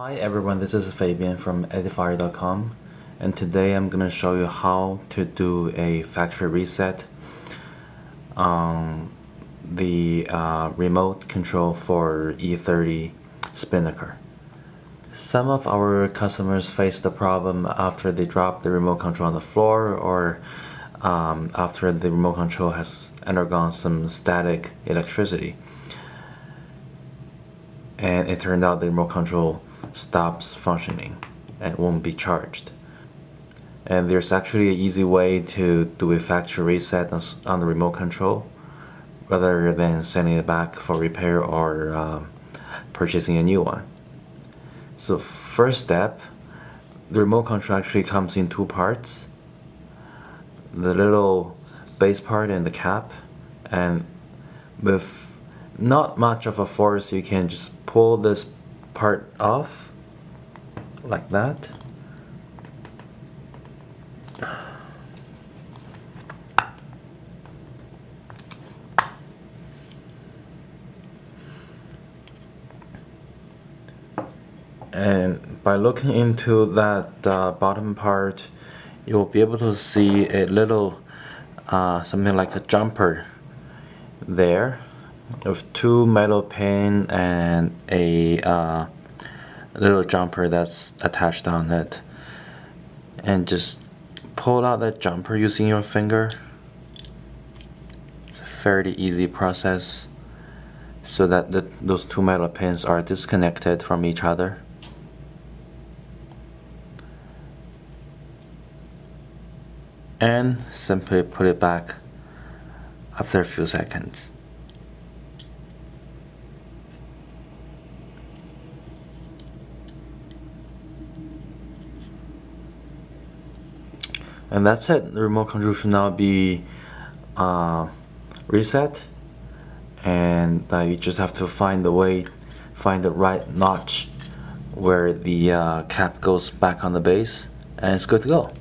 Hi everyone, this is Fabian from Edifier.com, and today I'm going to show you how to do a factory reset on the remote control for e30 Spinnaker. Some of our customers face the problem after they drop the remote control on the floor, or after the remote control has undergone some static electricity, and it turned out the remote control stops functioning and won't be charged. And there's actually an easy way to do a factory reset on the remote control rather than sending it back for repair or purchasing a new one. So first step, the remote control actually comes in two parts: the little base part and the cap, and with not much of a force you can just pull this part off like that. And by looking into that bottom part, you'll be able to see a little something like a jumper there with two metal pin and a little jumper that's attached on it. And just pull out that jumper using your finger. It's a fairly easy process, so that those two metal pins are disconnected from each other. And simply put it back after a few seconds. And that's it. The remote control should now be reset, and you just have to find the right notch where the cap goes back on the base, and it's good to go.